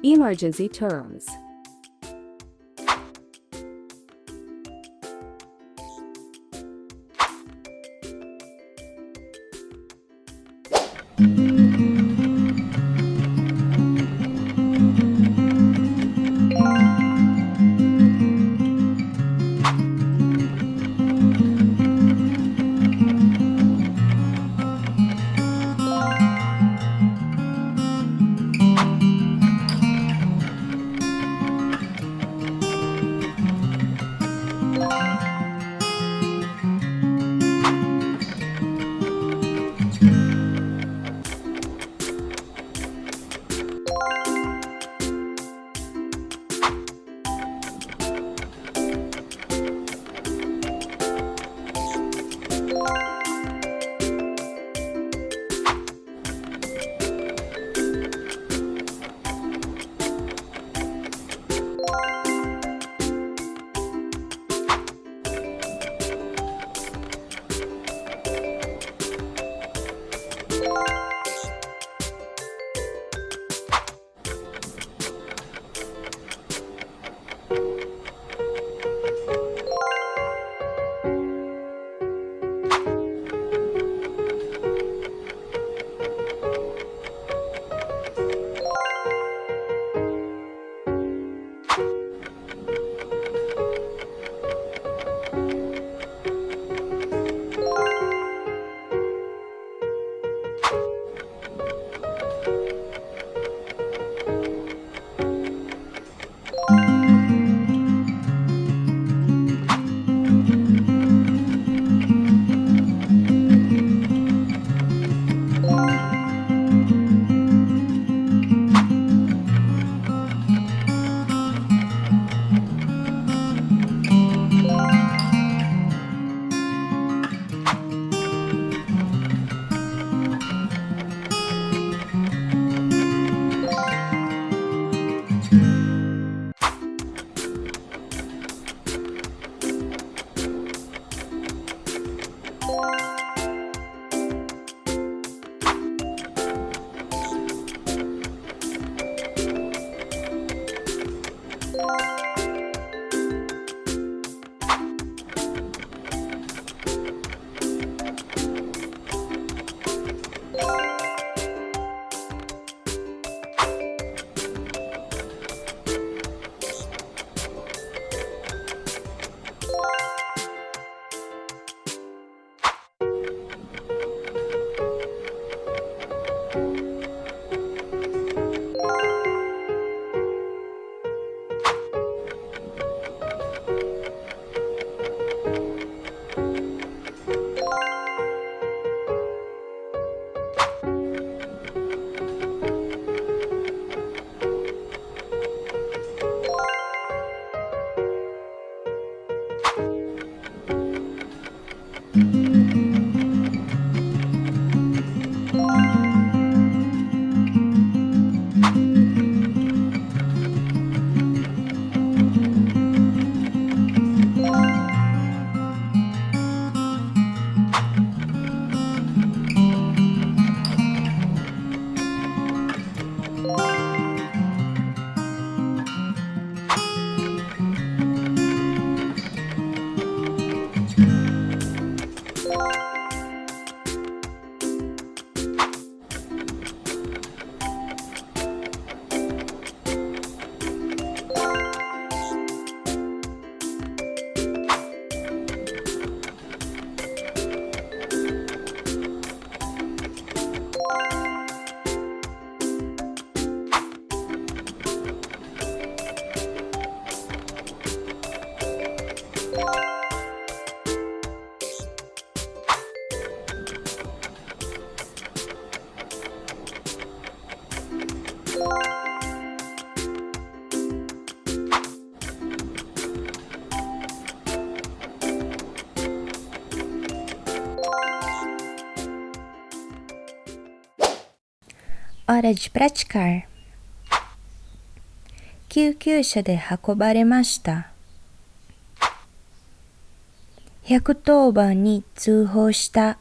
Emergency terms. Hora de praticar. 救急車で運ばれました。110番に通報した。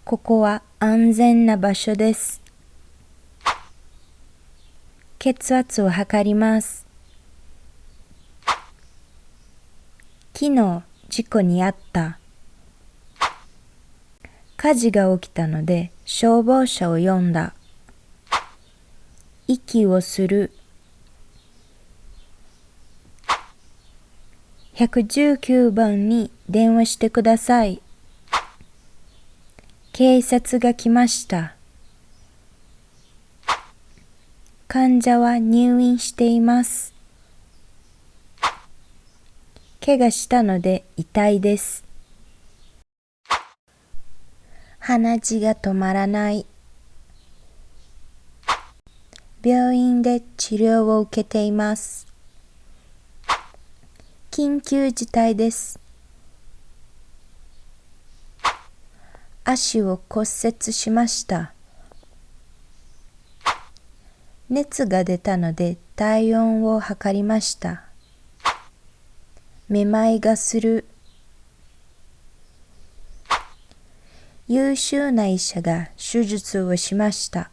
ここは安全な場所です。血圧を測ります。昨日事故に遭った。火事が起きたので消防車を呼んだ。息をする。119番に電話してください。警察が来ました。患者は入院しています。怪我したので痛いです。鼻血が止まらない。病院で治療を受けています。緊急事態です。足を骨折しました。熱が出たので体温を測りました。めまいがする。優秀な医者が手術をしました。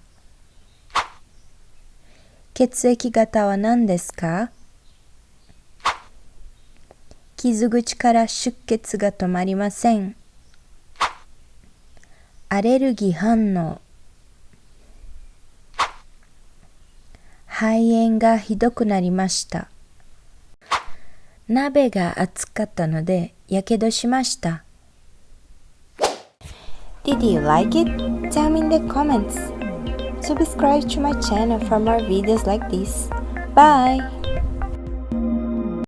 血液型は何ですか？傷口から出血が止まりません。アレルギー反応。肺炎がひどくなりました。鍋が熱かったのでやけどしました。Did you like it? Tell me in the comments. Subscribe to my channel for more videos like this. Bye!